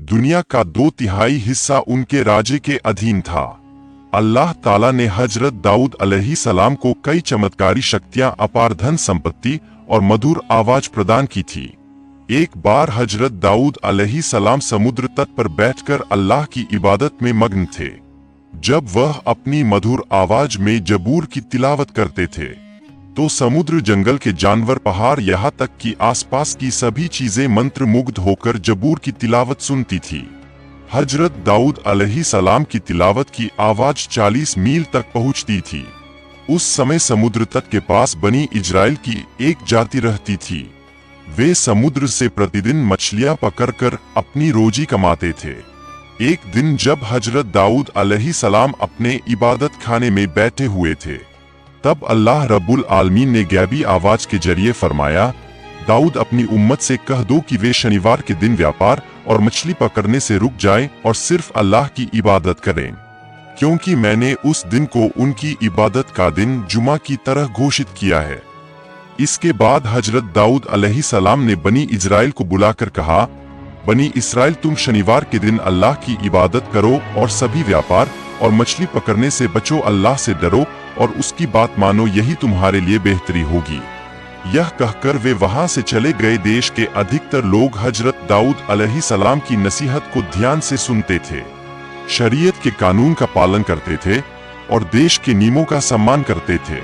दुनिया का 2/3 हिस्सा उनके राज्य के अधीन था। अल्लाह ताला ने हजरत दाऊद अलैहिस्सलाम को कई चमत्कारी शक्तियां, अपार धन संपत्ति और मधुर आवाज प्रदान की थी। एक बार हजरत दाऊद अलैहिस्सलाम समुद्र तट पर बैठकर अल्लाह की इबादत में मग्न थे। जब वह अपनी मधुर आवाज में जबूर की तिलावत करते थे तो समुद्र, जंगल के जानवर, पहाड़, यहाँ तक कि आसपास की सभी चीजें मंत्रमुग्ध होकर जबूर की तिलावत सुनती थी। हजरत दाऊद अलैहिस्सलाम की तिलावत की आवाज 40 मील तक पहुंचती थी। उस समय समुद्र तट के पास बनी इजराइल की एक जाति रहती थी। वे समुद्र से प्रतिदिन मछलियां पकड़कर अपनी रोजी कमाते थे। एक दिन जब हजरत दाऊद अलैहिस्सलाम अपने इबादत खाने में बैठे हुए थे, तब अल्लाह रब्बुल आलमीन ने गैबी आवाज के जरिए फरमाया, दाऊद अपनी उम्मत से कह दो कि वे शनिवार के दिन व्यापार और मछली पकड़ने से रुक जाएं और सिर्फ अल्लाह की इबादत करें, क्योंकि मैंने उस दिन को उनकी इबादत का दिन जुमा की तरह घोषित किया है। इसके बाद हजरत दाऊद अलैहिस्सलाम ने बनी इजराइल को बुलाकर कहा, बनी इस्राइल, तुम शनिवार के दिन अल्लाह की इबादत करो और सभी व्यापार और मछली पकड़ने से बचो, अल्लाह से डरो और उसकी बात मानो, यही तुम्हारे लिए बेहतरी होगी। यह कहकर वे वहां से चले गए। देश के अधिकतर लोग हजरत दाऊद अलैहिस्सलाम की नसीहत को ध्यान से सुनते थे, शरीयत के कानून का पालन करते थे और देश के नियमों का सम्मान करते थे।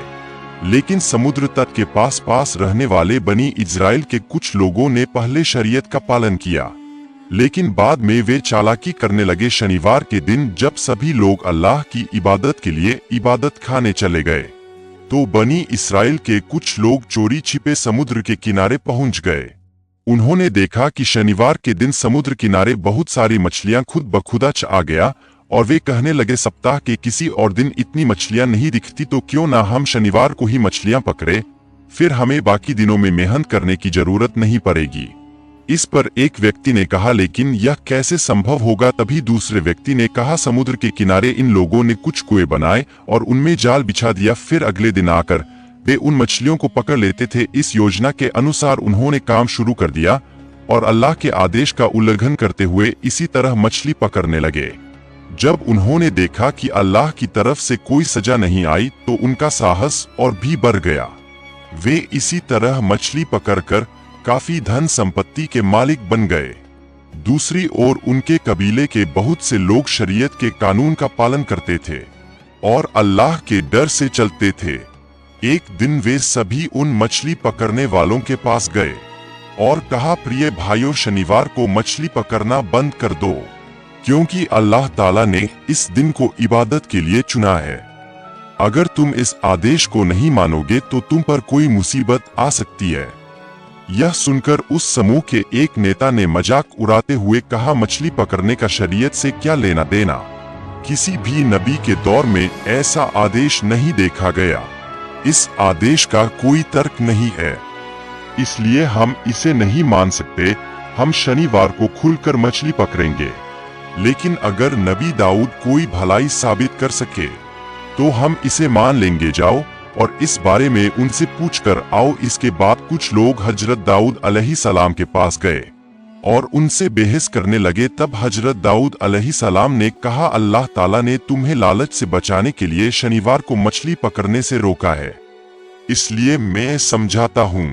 लेकिन समुद्र तट के पास रहने वाले बनी इजराइल के कुछ लोगों ने पहले शरीयत का पालन किया, लेकिन बाद में वे चालाकी करने लगे। शनिवार के दिन जब सभी लोग अल्लाह की इबादत के लिए इबादत खाने चले गए, तो बनी इस्राइल के कुछ लोग चोरी छिपे समुद्र के किनारे पहुंच गए। उन्होंने देखा कि शनिवार के दिन समुद्र किनारे बहुत सारी मछलियां खुद ब खुद आ गया और वे कहने लगे, सप्ताह के किसी और दिन इतनी मछलियां नहीं दिखती, तो क्यों ना हम शनिवार को ही मछलियां पकड़े, फिर हमें बाकी दिनों में मेहनत करने की जरूरत नहीं पड़ेगी। इस पर एक व्यक्ति ने कहा, लेकिन यह कैसे संभव होगा? तभी दूसरे व्यक्ति ने कहा, समुद्र के किनारे इन लोगों ने कुछ कुएं बनाए और उनमें जाल बिछा दिया, फिर अगले दिन आकर वे उन मछलियों को पकड़ लेते थे। इस योजना के अनुसार उन्होंने काम शुरू कर दिया और अल्लाह के आदेश का उल्लंघन करते हुए इसी तरह मछली पकड़ने लगे। जब उन्होंने देखा कि अल्लाह की तरफ से कोई सजा नहीं आई, तो उनका साहस और भी बढ़ गया। वे इसी तरह मछली पकड़कर काफी धन संपत्ति के मालिक बन गए। दूसरी ओर उनके कबीले के बहुत से लोग शरीयत के कानून का पालन करते थे और अल्लाह के डर से चलते थे। एक दिन वे सभी उन मछली पकड़ने वालों के पास गए और कहा, प्रिय भाइयों, शनिवार को मछली पकड़ना बंद कर दो, क्योंकि अल्लाह ताला ने इस दिन को इबादत के लिए चुना है। अगर तुम इस आदेश को नहीं मानोगे तो तुम पर कोई मुसीबत आ सकती है। यह सुनकर उस समूह के एक नेता ने मजाक उड़ाते हुए कहा, मछली पकड़ने का शरीयत से क्या लेना देना? किसी भी नबी के दौर में ऐसा आदेश नहीं देखा गया। इस आदेश का कोई तर्क नहीं है, इसलिए हम इसे नहीं मान सकते। हम शनिवार को खुलकर मछली पकड़ेंगे, लेकिन अगर नबी दाऊद कोई भलाई साबित कर सके तो हम इसे मान लेंगे। जाओ और इस बारे में उनसे पूछकर आओ। इसके बाद कुछ लोग हजरत दाऊद अलैहिस्सलाम के पास गए और उनसे बहस करने लगे। तब हजरत दाऊद अलैहिस्सलाम ने कहा, अल्लाह ताला ने तुम्हें लालच से बचाने के लिए शनिवार को मछली पकड़ने से रोका है, इसलिए मैं समझाता हूँ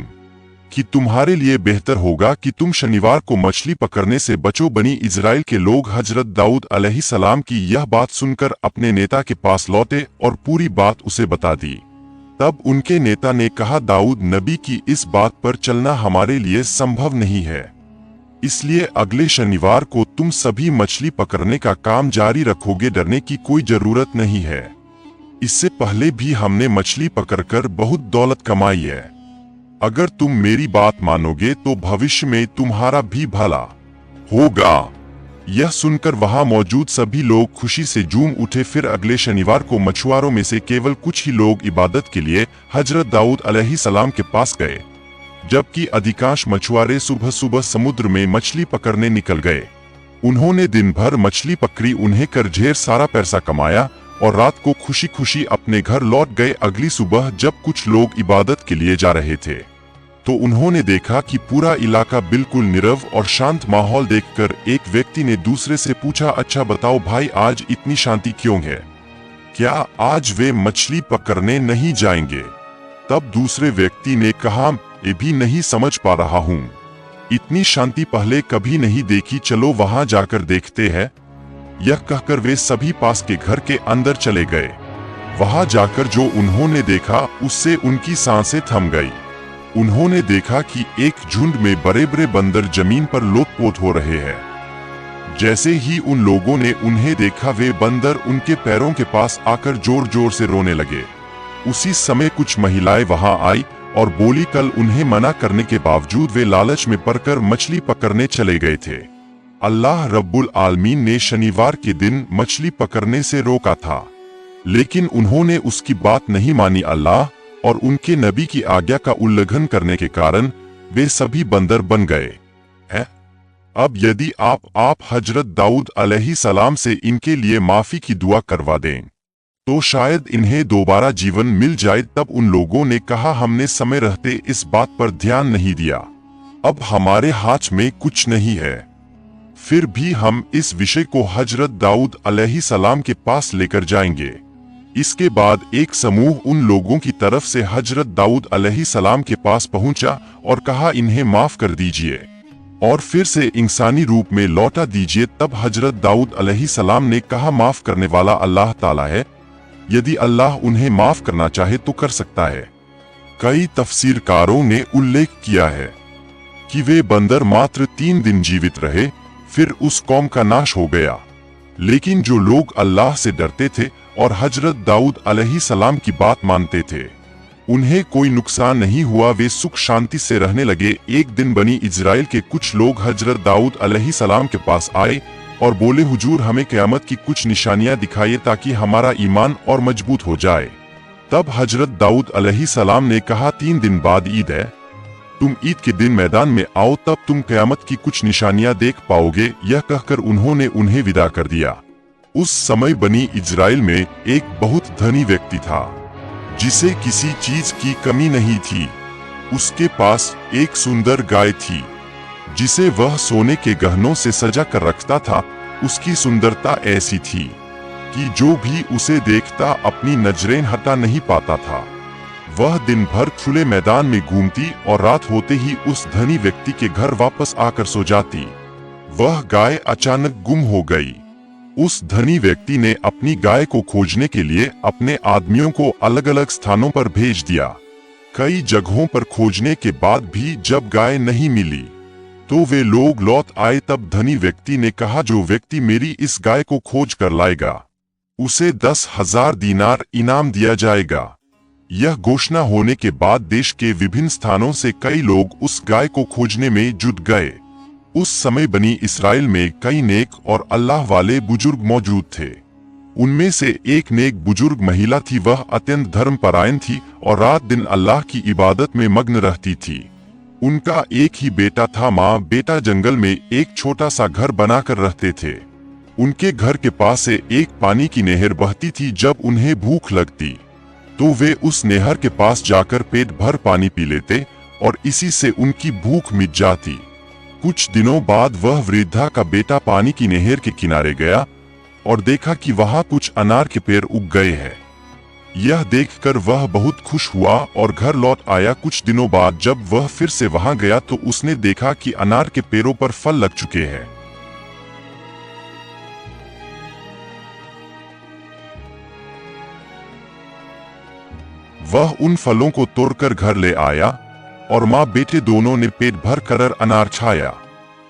कि तुम्हारे लिए बेहतर होगा कि तुम शनिवार को मछली पकड़ने से बचो। बनी इजराइल के लोग हजरत दाऊद अलैहिस्सलाम की यह बात सुनकर अपने नेता के पास लौटे और पूरी बात उसे बता दी। तब उनके नेता ने कहा, दाऊद नबी की इस बात पर चलना हमारे लिए संभव नहीं है, इसलिए अगले शनिवार को तुम सभी मछली पकड़ने का काम जारी रखोगे। डरने की कोई जरूरत नहीं है। इससे पहले भी हमने मछली पकड़कर बहुत दौलत कमाई है। अगर तुम मेरी बात मानोगे तो भविष्य में तुम्हारा भी भला होगा। यह सुनकर वहां मौजूद सभी लोग खुशी से झूम उठे। फिर अगले शनिवार को मछुआरों में से केवल कुछ ही लोग इबादत के लिए हजरत दाऊद अलैहिस्सलाम के पास गए, जबकि अधिकांश मछुआरे सुबह सुबह समुद्र में मछली पकड़ने निकल गए। उन्होंने दिन भर मछली पकड़ी, उन्हें कर ढेर सारा पैसा कमाया और रात को खुशी खुशी अपने घर लौट गए। अगली सुबह जब कुछ लोग इबादत के लिए जा रहे थे, तो उन्होंने देखा कि पूरा इलाका बिल्कुल नीरव और शांत माहौल देखकर एक व्यक्ति ने दूसरे से पूछा, अच्छा बताओ भाई, आज इतनी शांति क्यों है? क्या आज वे मछली पकड़ने नहीं जाएंगे? तब दूसरे व्यक्ति ने कहा, मैं भी नहीं समझ पा रहा हूँ, इतनी शांति पहले कभी नहीं देखी, चलो वहां जाकर देखते हैं। यह कहकर वे सभी पास के घर के अंदर चले गए। वहां जाकर जो उन्होंने देखा उससे उनकी सांसें थम गई। उन्होंने देखा कि एक झुंड में बड़े बड़े बंदर जमीन पर लोटपोट हो रहे हैं। जैसे ही उन लोगों ने उन्हें देखा, वे बंदर उनके पैरों के पास आकर जोर जोर से रोने लगे। उसी समय कुछ महिलाएं वहां आई और बोली, कल उन्हें मना करने के बावजूद वे लालच में पड़कर मछली पकड़ने चले गए थे। अल्लाह रब्बुल आलमीन ने शनिवार के दिन मछली पकड़ने से रोका था, लेकिन उन्होंने उसकी बात नहीं मानी। अल्लाह और उनके नबी की आज्ञा का उल्लंघन करने के कारण वे सभी बंदर बन गए हैं। अब यदि आप हजरत दाऊद अलैहिस्सलाम से इनके लिए माफी की दुआ करवा दें तो शायद इन्हें दोबारा जीवन मिल जाए। तब उन लोगों ने कहा, हमने समय रहते इस बात पर ध्यान नहीं दिया, अब हमारे हाथ में कुछ नहीं है। फिर भी हम इस विषय को हजरत दाऊद अलैहिस्सलाम के पास लेकर जाएंगे। इसके बाद एक समूह उन लोगों की तरफ से हजरत दाऊद अलैहिस्सलाम के पास पहुंचा और कहा, इन्हें माफ कर दीजिए और फिर से इंसानी रूप में लौटा दीजिए। तब हजरत दाऊद अलैहिस्सलाम ने कहा, माफ करने वाला अल्लाह ताला है, यदि अल्लाह उन्हें माफ करना चाहे तो कर सकता है। कई तफसीरकारों ने उल्लेख किया है कि वे बंदर मात्र 3 दिन जीवित रहे, फिर उस कौम का नाश हो गया। लेकिन जो लोग अल्लाह से डरते थे और हजरत दाऊद अलैहिस्सलाम की बात मानते थे, उन्हें कोई नुकसान नहीं हुआ, वे सुख शांति से रहने लगे। एक दिन बनी इजराइल के कुछ लोग हजरत दाऊद अलैहिस्सलाम के पास आए और बोले, हुजूर हमें क़यामत की कुछ निशानियां दिखाइए ताकि हमारा ईमान और मजबूत हो जाए। तब हजरत दाऊद अलैहिस्सलाम ने कहा, 3 दिन बाद ईद है, तुम ईद के दिन मैदान में आओ, तब तुम क़यामत की कुछ निशानियां देख पाओगे। यह कहकर उन्होंने उन्हें विदा कर दिया। उस समय बनी इजराइल में एक बहुत धनी व्यक्ति था जिसे किसी चीज की कमी नहीं थी। उसके पास एक सुंदर गाय थी जिसे वह सोने के गहनों से सजा कर रखता था। उसकी सुंदरता ऐसी थी कि जो भी उसे देखता अपनी नजरें हटा नहीं पाता था। वह दिन भर खुले मैदान में घूमती और रात होते ही उस धनी व्यक्ति के घर वापस आकर सो जाती। वह गाय अचानक गुम हो गई। उस धनी व्यक्ति ने अपनी गाय को खोजने के लिए अपने आदमियों को अलग अलग स्थानों पर भेज दिया। कई जगहों पर खोजने के बाद भी जब गाय नहीं मिली तो वे लोग लौट आए। तब धनी व्यक्ति ने कहा, जो व्यक्ति मेरी इस गाय को खोज कर लाएगा उसे 10,000 दीनार इनाम दिया जाएगा। यह घोषणा होने के बाद देश के विभिन्न स्थानों से कई लोग उस गाय को खोजने में जुट गए। उस समय बनी इस्राएल में कई नेक और अल्लाह वाले बुजुर्ग मौजूद थे। उनमें से एक नेक बुजुर्ग महिला थी। वह अत्यंत धर्मपरायण थी और रात दिन अल्लाह की इबादत में मग्न रहती थी। उनका एक ही बेटा था। माँ बेटा जंगल में एक छोटा सा घर बनाकर रहते थे। उनके घर के पास से एक पानी की नहर बहती थी। जब उन्हें भूख लगती तो वे उस नहर के पास जाकर पेट भर पानी पी लेते और इसी से उनकी भूख मिट जाती। कुछ दिनों बाद वह वृद्धा का बेटा पानी की नहर के किनारे गया और देखा कि वहां कुछ अनार के पेड़ उग गए हैं। यह देखकर वह बहुत खुश हुआ और घर लौट आया। कुछ दिनों बाद जब वह फिर से वहां गया तो उसने देखा कि अनार के पेड़ों पर फल लग चुके हैं। वह उन फलों को तोड़कर घर ले आया और माँ बेटे दोनों ने पेट भर कर अनार खाया।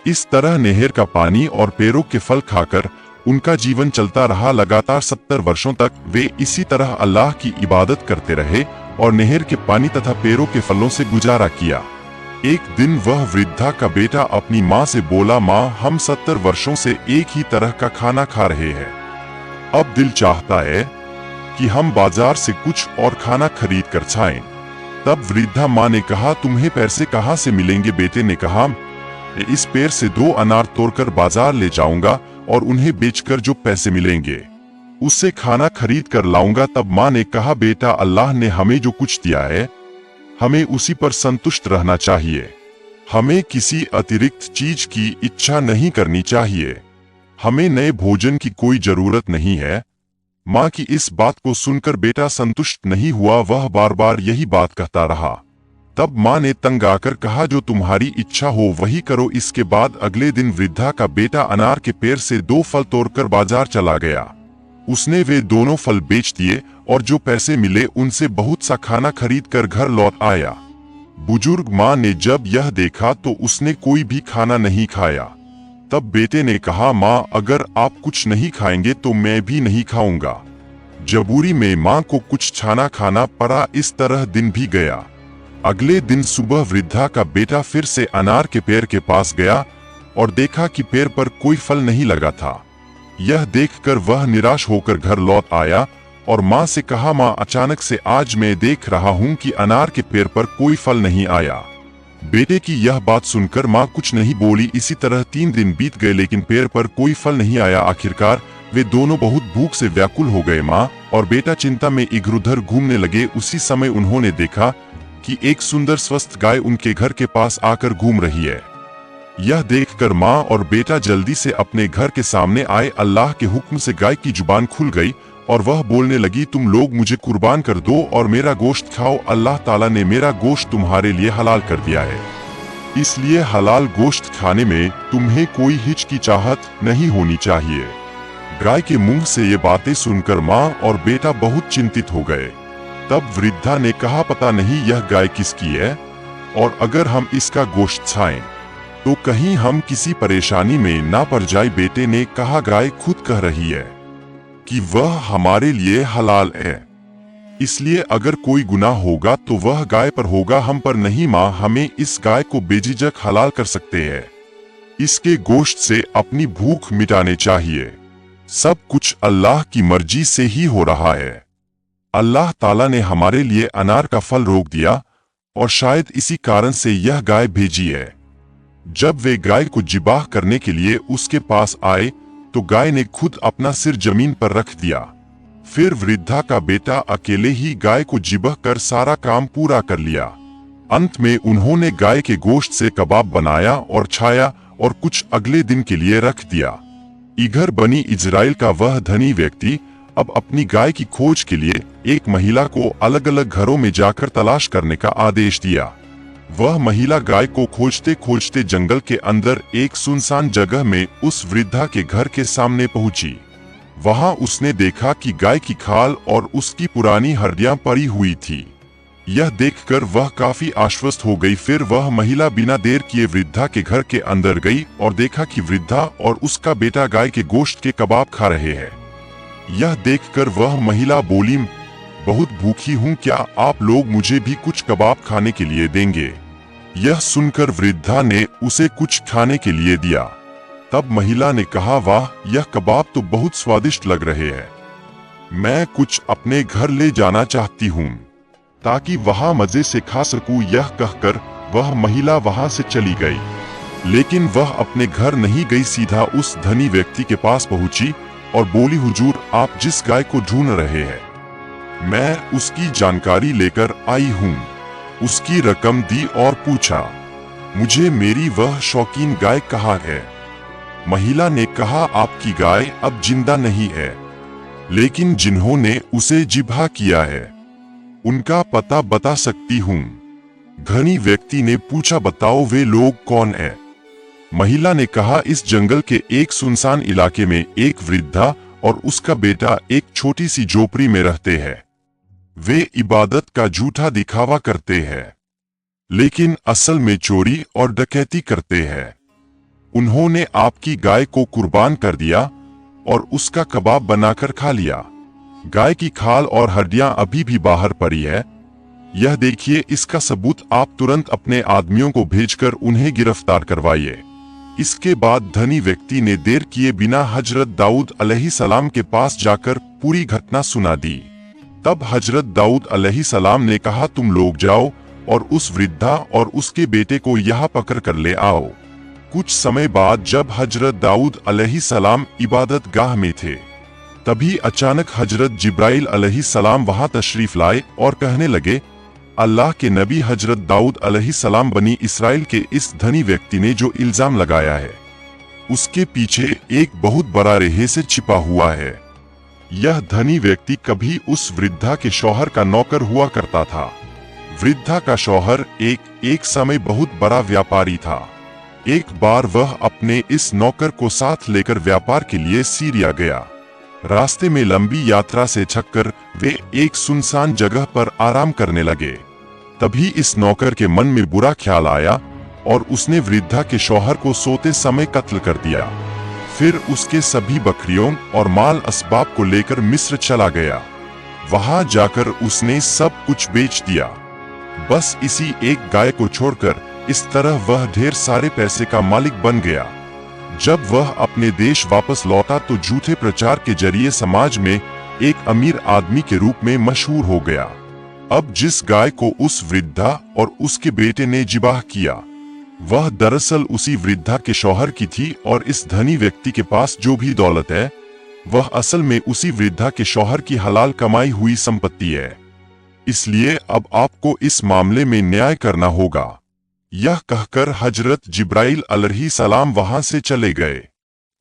इस तरह नहर का पानी और पेड़ों के फल खाकर उनका जीवन चलता रहा। लगातार 70 वर्षों तक वे इसी तरह अल्लाह की इबादत करते रहे और नहर के पानी तथा पेड़ों के फलों से गुजारा किया। एक दिन वह वृद्धा का बेटा अपनी माँ से बोला, माँ हम 70 वर्षों से एक ही तरह का खाना खा रहे हैं। अब दिल चाहता है कि हम बाजार से कुछ और खाना खरीद कर खाएं। तब वृद्धा माँ ने कहा, तुम्हें पैसे कहाँ से मिलेंगे? बेटे ने कहा, मैं इस पेड़ से 2 अनार तोड़कर बाजार ले जाऊंगा और उन्हें बेचकर जो पैसे मिलेंगे उससे खाना खरीद कर लाऊंगा। तब माँ ने कहा, बेटा अल्लाह ने हमें जो कुछ दिया है हमें उसी पर संतुष्ट रहना चाहिए। हमें किसी अतिरिक्त चीज की इच्छा नहीं करनी चाहिए। हमें नए भोजन की कोई जरूरत नहीं है। माँ की इस बात को सुनकर बेटा संतुष्ट नहीं हुआ, वह बार बार यही बात कहता रहा। तब माँ ने तंग आकर कहा, जो तुम्हारी इच्छा हो वही करो। इसके बाद अगले दिन वृद्धा का बेटा अनार के पेड़ से 2 फल तोड़कर बाजार चला गया। उसने वे दोनों फल बेच दिए और जो पैसे मिले उनसे बहुत सा खाना खरीद कर घर लौट आया। बुजुर्ग माँ ने जब यह देखा तो उसने कोई भी खाना नहीं खाया। तब बेटे ने कहा, माँ अगर आप कुछ नहीं खाएंगे तो मैं भी नहीं खाऊंगा। जबूरी में माँ को कुछ खाना खाना पड़ा। इस तरह दिन भी गया। अगले दिन सुबह वृद्धा का बेटा फिर से अनार के पेड़ के पास गया और देखा कि पेड़ पर कोई फल नहीं लगा था। यह देखकर वह निराश होकर घर लौट आया और माँ से कहा, माँ अचानक से आज मैं देख रहा हूँ कि अनार के पेड़ पर कोई फल नहीं आया। बेटे की यह बात सुनकर माँ कुछ नहीं बोली। इसी तरह 3 दिन बीत गए लेकिन पेड़ पर कोई फल नहीं आया। आखिरकार वे दोनों बहुत भूख से व्याकुल हो गए। माँ और बेटा चिंता में इधर उधर घूमने लगे। उसी समय उन्होंने देखा कि एक सुंदर स्वस्थ गाय उनके घर के पास आकर घूम रही है। यह देखकर माँ और बेटा जल्दी से अपने घर के सामने आए। अल्लाह के हुक्म से गाय की जुबान खुल गई और वह बोलने लगी, तुम लोग मुझे कुर्बान कर दो और मेरा गोश्त खाओ। अल्लाह ताला ने मेरा गोश्त तुम्हारे लिए हलाल कर दिया है, इसलिए हलाल गोश्त खाने में तुम्हें कोई हिचकिचाहट नहीं होनी चाहिए। गाय के मुंह से ये बातें सुनकर माँ और बेटा बहुत चिंतित हो गए। तब वृद्धा ने कहा, पता नहीं यह गाय किसकी है और अगर हम इसका गोश्त खाएं तो कहीं हम किसी परेशानी में ना पड़ जाए। बेटे ने कहा, गाय खुद कह रही है कि वह हमारे लिए हलाल है, इसलिए अगर कोई गुनाह होगा तो वह गाय पर होगा, हम पर नहीं। माँ हमें इस गाय को बेझिझक हलाल कर सकते हैं। इसके गोश्त से अपनी भूख मिटाने चाहिए। सब कुछ अल्लाह की मर्जी से ही हो रहा है। अल्लाह ताला ने हमारे लिए अनार का फल रोक दिया और शायद इसी कारण से यह गाय भेजी है। जब वे गाय को जिबाह करने के लिए उसके पास आए तो गाय ने खुद अपना सिर जमीन पर रख दिया। फिर वृद्धा का बेटा अकेले ही गाय को जिबाह कर सारा काम पूरा कर लिया। अंत में उन्होंने गाय के गोश्त से कबाब बनाया और छाया और कुछ अगले दिन के लिए रख दिया। इधर बनी इजराइल का वह धनी व्यक्ति अब अपनी गाय की खोज के लिए एक महिला को अलग अलग घरों में जाकर तलाश करने का आदेश दिया। वह महिला गाय को खोजते खोजते जंगल के अंदर एक सुनसान जगह में उस वृद्धा के घर के सामने पहुंची। वहां उसने देखा कि गाय की खाल और उसकी पुरानी हड्डियां पड़ी हुई थी। यह देखकर वह काफी आश्वस्त हो गई। फिर वह महिला बिना देर किए वृद्धा के घर के अंदर गई और देखा कि वृद्धा और उसका बेटा गाय के गोश्त के कबाब खा रहे हैं। यह देखकर वह महिला बोली, बहुत भूखी हूँ, क्या आप लोग मुझे भी कुछ कबाब खाने के लिए देंगे? यह सुनकर वृद्धा ने उसे कुछ खाने के लिए दिया। तब महिला ने कहा, वाह, यह कबाब तो बहुत स्वादिष्ट लग रहे हैं। मैं कुछ अपने घर ले जाना चाहती हूँ ताकि वहाँ मजे से खा सकूं। यह कहकर वह महिला वहाँ से चली गई, लेकिन वह अपने घर नहीं गई, सीधा उस धनी व्यक्ति के पास पहुंची और बोली, हुजूर, आप जिस गाय को ढूंढ रहे हैं मैं उसकी जानकारी लेकर आई हूँ। उसकी रकम दी और पूछा, मुझे मेरी वह शौकीन गाय कहाँ है? महिला ने कहा, आपकी गाय अब जिंदा नहीं है, लेकिन जिन्होंने उसे जिब्हा किया है उनका पता बता सकती हूँ। धनी व्यक्ति ने पूछा, बताओ वे लोग कौन हैं? महिला ने कहा, इस जंगल के एक सुनसान इलाके में एक वृद्धा और उसका बेटा एक छोटी सी झोपड़ी में रहते हैं। वे इबादत का झूठा दिखावा करते हैं, लेकिन असल में चोरी और डकैती करते हैं। उन्होंने आपकी गाय को कुर्बान कर दिया और उसका कबाब बनाकर खा लिया। गाय की खाल और हड्डियां अभी भी बाहर पड़ी है। यह देखिए, इसका सबूत आप तुरंत अपने आदमियों को भेजकर उन्हें गिरफ्तार करवाइए। इसके बाद धनी व्यक्ति ने देर किए बिना हजरत दाऊद अलैहिस्सलाम के पास जाकर पूरी घटना सुना दी। तब हजरत दाऊद अलैहिस्सलाम ने कहा, तुम लोग जाओ और उस वृद्धा और उसके बेटे को यहाँ पकड़ कर ले आओ। कुछ समय बाद जब हजरत दाऊद अलैहिस्सलाम इबादत गाह में थे, तभी अचानक हजरत जिब्राइल अलैहिस्सलाम वहां तशरीफ लाए और कहने लगे, अल्लाह के नबी हजरत दाऊद अलैहिस्सलाम बनी इसराइल के इस धनी व्यक्ति ने जो इल्जाम लगाया है, उसके पीछे एक बहुत बड़ा रहस्य छिपा हुआ है। यह धनी व्यक्ति कभी उस वृद्धा के शौहर का नौकर हुआ करता था। वृद्धा का शौहर एक समय बहुत बड़ा व्यापारी था। एक बार वह अपने इस नौकर को साथ लेकर व्यापार के लिए सीरिया गया। रास्ते में लंबी यात्रा से थककर वे एक सुनसान जगह पर आराम करने लगे। तभी इस नौकर के मन में बुरा ख्याल आया और उसने वृद्धा के शौहर को सोते समय कत्ल कर दिया। फिर उसके सभी बकरियों और माल असबाब को लेकर मिस्र चला गया। वहां जाकर उसने सब कुछ बेच दिया। बस इसी एक गाय को छोड़कर इस तरह वह ढेर सारे पैसे का मालिक बन गया। जब वह अपने देश वापस लौटा तो झूठे प्रचार के जरिए समाज में एक अमीर आदमी के रूप में मशहूर हो गया। अब जिस गाय को उस वृद्धा और उसके बेटे ने जिबाह किया, वह दरअसल उसी वृद्धा के शौहर की थी और इस धनी व्यक्ति के पास जो भी दौलत है, वह असल में उसी वृद्धा के शौहर की हलाल कमाई हुई संपत्ति है। इसलिए अब आपको इस मामले में न्याय करना होगा। यह कहकर हजरत जिब्राइल अलैहिस्सलाम वहां से चले गए।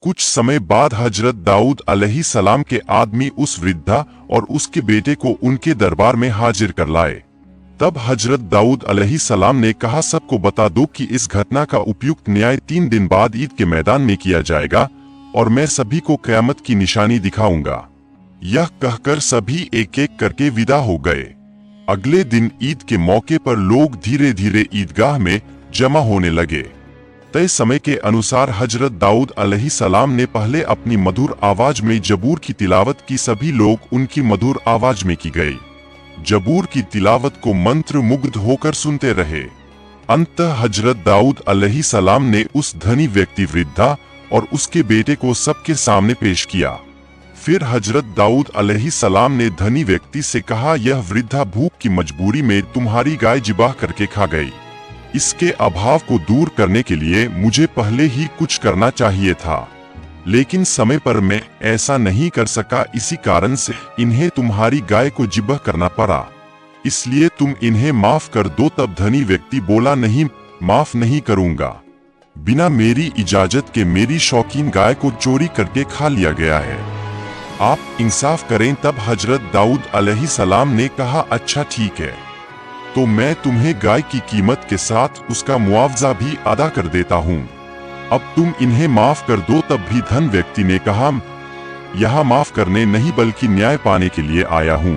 कुछ समय बाद हजरत दाऊद अलैहिस्सलाम के आदमी उस वृद्धा और उसके बेटे को उनके दरबार में हाजिर कर लाए। तब हजरत दाऊद अलैहिस्सलाम ने कहा, सबको बता दो कि इस घटना का उपयुक्त न्याय 3 दिन बाद ईद के मैदान में किया जाएगा और मैं सभी को क़यामत की निशानी दिखाऊंगा। यह कहकर सभी एक एक करके विदा हो गए। अगले दिन ईद के मौके पर लोग धीरे धीरे ईदगाह में जमा होने लगे। तय समय के अनुसार हजरत दाऊद अलैहिस्सलाम ने पहले अपनी मधुर आवाज में जबूर की तिलावत की। सभी लोग उनकी मधुर आवाज में की गई जबूर की तिलावत को मंत्र मुग्ध होकर सुनते रहे। अंततः हजरत दाऊद अलैहिस्सलाम ने उस धनी व्यक्ति वृद्धा और उसके बेटे को सबके सामने पेश किया। फिर हजरत दाऊद अलैहिस्सलाम ने धनी व्यक्ति से कहा, यह वृद्धा भूख की मजबूरी में तुम्हारी गाय जिबाह करके खा गई। इसके अभाव को दूर करने के लिए मुझे पहले ही कुछ करना चाहिए था, लेकिन समय पर मैं ऐसा नहीं कर सका। इसी कारण से इन्हें तुम्हारी गाय को जिबाह करना पड़ा। इसलिए तुम इन्हें माफ कर दो। तब धनी व्यक्ति बोला, नहीं, माफ नहीं करूंगा। बिना मेरी इजाजत के मेरी शौकीन गाय को चोरी करके खा लिया गया है, आप इंसाफ करें। तब हजरत दाऊद अलैहिस्सलाम ने कहा, अच्छा ठीक है, तो मैं तुम्हें गाय की कीमत के साथ उसका मुआवजा भी अदा कर देता हूँ। अब तुम इन्हें माफ कर दो। तब भी धन व्यक्ति ने कहा, यहाँ माफ करने नहीं बल्कि न्याय पाने के लिए आया हूँ।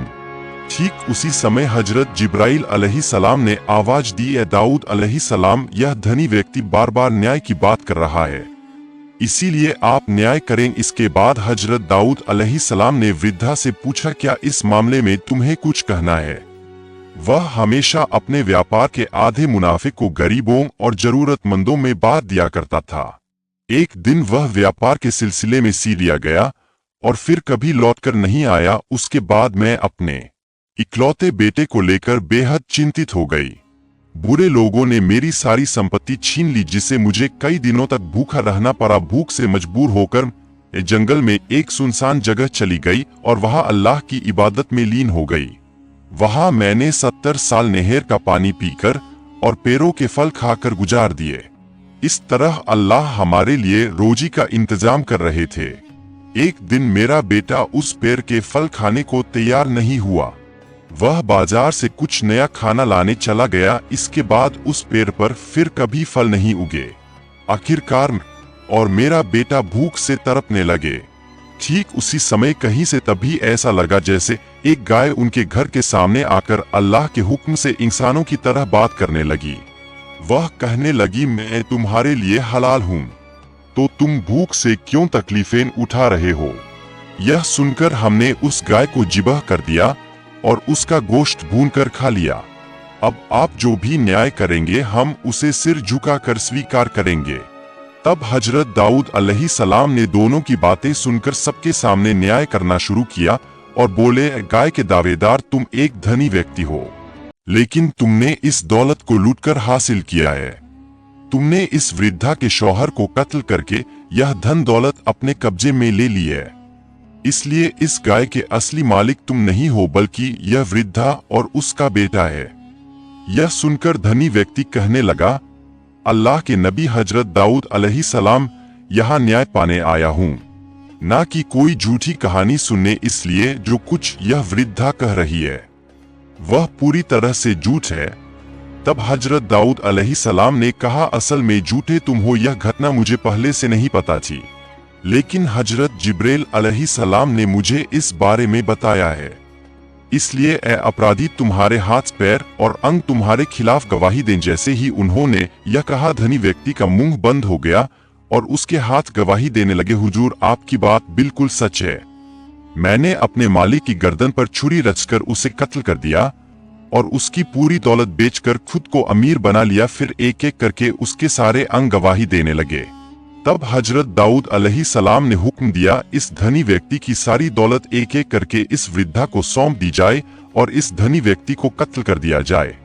ठीक उसी समय हजरत जिब्राइल अलैहिस्सलाम ने आवाज दी, ए दाऊद अलैहिस्सलाम, यह धनी व्यक्ति बार बार न्याय की बात कर रहा है, इसीलिए आप न्याय करें। इसके बाद हजरत दाऊद अलैहिस्सलाम ने वृद्धा से पूछा, क्या इस मामले में तुम्हें कुछ कहना है? वह हमेशा अपने व्यापार के आधे मुनाफे को गरीबों और जरूरतमंदों में बांट दिया करता था। एक दिन वह व्यापार के सिलसिले में सीरिया गया और फिर कभी लौटकर नहीं आया। उसके बाद मैं अपने इकलौते बेटे को लेकर बेहद चिंतित हो गई। बुरे लोगों ने मेरी सारी संपत्ति छीन ली, जिससे मुझे कई दिनों तक भूखा रहना पड़ा। भूख से मजबूर होकर जंगल में एक सुनसान जगह चली गई और वहां अल्लाह की इबादत में लीन हो गई। वहां मैंने 70 साल नहर का पानी पीकर और पेड़ों के फल खाकर गुजार दिए। इस तरह अल्लाह हमारे लिए रोजी का इंतजाम कर रहे थे। एक दिन मेरा बेटा उस पेड़ के फल खाने को तैयार नहीं हुआ। वह बाजार से कुछ नया खाना लाने चला गया। इसके बाद उस पेड़ पर फिर कभी फल नहीं उगे। आखिरकार और मेरा बेटा भूख से तड़पने लगे। ठीक उसी समय कहीं से तभी ऐसा लगा जैसे एक गाय उनके घर के सामने आकर अल्लाह के हुक्म से इंसानों की तरह बात करने लगी। वह कहने लगी, मैं तुम्हारे लिए हलाल हूँ, तो तुम भूख से क्यों तकलीफें उठा रहे हो? यह सुनकर हमने उस गाय को जिबाह कर दिया और उसका गोश्त भूनकर खा लिया। अब आप जो भी न्याय करेंगे हम उसे सिर झुकाकर स्वीकार करेंगे। तब हजरत दाऊद अलैहिस्सलाम ने दोनों की बातें सुनकर सबके सामने न्याय करना शुरू किया और बोले, गाय के दावेदार, तुम एक धनी व्यक्ति हो, लेकिन तुमने इस दौलत को लूटकर हासिल किया है। तुमने इस वृद्धा के शौहर को कत्ल करके यह धन दौलत अपने कब्जे में ले ली है। इसलिए इस गाय के असली मालिक तुम नहीं हो, बल्कि यह वृद्धा और उसका बेटा है। यह सुनकर धनी व्यक्ति कहने लगा, अल्लाह के नबी हजरत दाऊद अलैहिस्सलाम, यहाँ न्याय पाने आया हूँ, ना कि कोई झूठी कहानी सुनने, इसलिए जो कुछ यह वृद्धा कह रही है वह पूरी तरह से झूठ है। तब हजरत दाऊद अलैहिस्सलाम ने कहा, असल में झूठे तुम हो, यह घटना मुझे पहले से नहीं पता थी, लेकिन हजरत जिब्रील अलैहिस्सलाम ने मुझे इस बारे में बताया है, इसलिए ए अपराधी तुम्हारे हाथ पैर और अंग तुम्हारे खिलाफ गवाही दें। जैसे ही उन्होंने यह कहा, धनी व्यक्ति का मुंह बंद हो गया और उसके हाथ गवाही देने लगे, हुजूर आपकी बात बिल्कुल सच है, मैंने अपने मालिक की गर्दन पर छुरी रचकर उसे कत्ल कर दिया और उसकी पूरी दौलत बेचकर खुद को अमीर बना लिया। फिर एक एक करके उसके सारे अंग गवाही देने लगे। तब हजरत दाऊद अलैहिस्सलाम ने हुक्म दिया, इस धनी व्यक्ति की सारी दौलत एक एक करके इस वृद्धा को सौंप दी जाए और इस धनी व्यक्ति को कत्ल कर दिया जाए।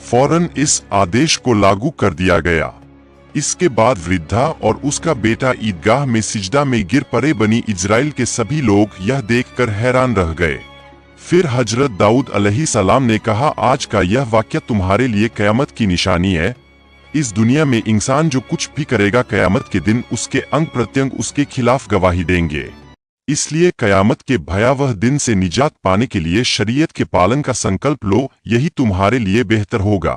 फौरन इस आदेश को लागू कर दिया गया। इसके बाद वृद्धा और उसका बेटा ईदगाह में सिजदा में गिर पड़े। बनी इजराइल के सभी लोग यह देखकर हैरान रह गए। फिर हजरत दाऊद अलैहिस्सलाम ने कहा, आज का यह वाक्य तुम्हारे लिए कयामत की निशानी है। इस दुनिया में इंसान जो कुछ भी करेगा, कयामत के दिन उसके अंग प्रत्यंग उसके खिलाफ गवाही देंगे। इसलिए कयामत के भयावह दिन से निजात पाने के लिए शरीयत के पालन का संकल्प लो, यही तुम्हारे लिए बेहतर होगा।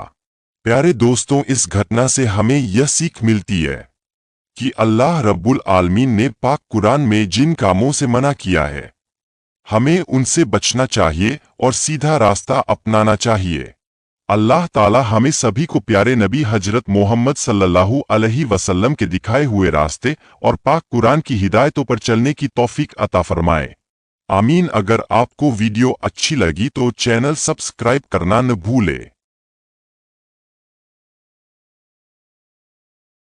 प्यारे दोस्तों, इस घटना से हमें यह सीख मिलती है कि अल्लाह रब्बुल आलमीन ने पाक कुरान में जिन कामों से मना किया है, हमें उनसे बचना चाहिए और सीधा रास्ता अपनाना चाहिए। अल्लाह ताला हमें सभी को प्यारे नबी हजरत मोहम्मद सल्लल्लाहु अलैहि वसल्लम के दिखाए हुए रास्ते और पाक कुरान की हिदायतों पर चलने की तौफीक अता फरमाए। आमीन। अगर आपको वीडियो अच्छी लगी तो चैनल सब्सक्राइब करना न भूले।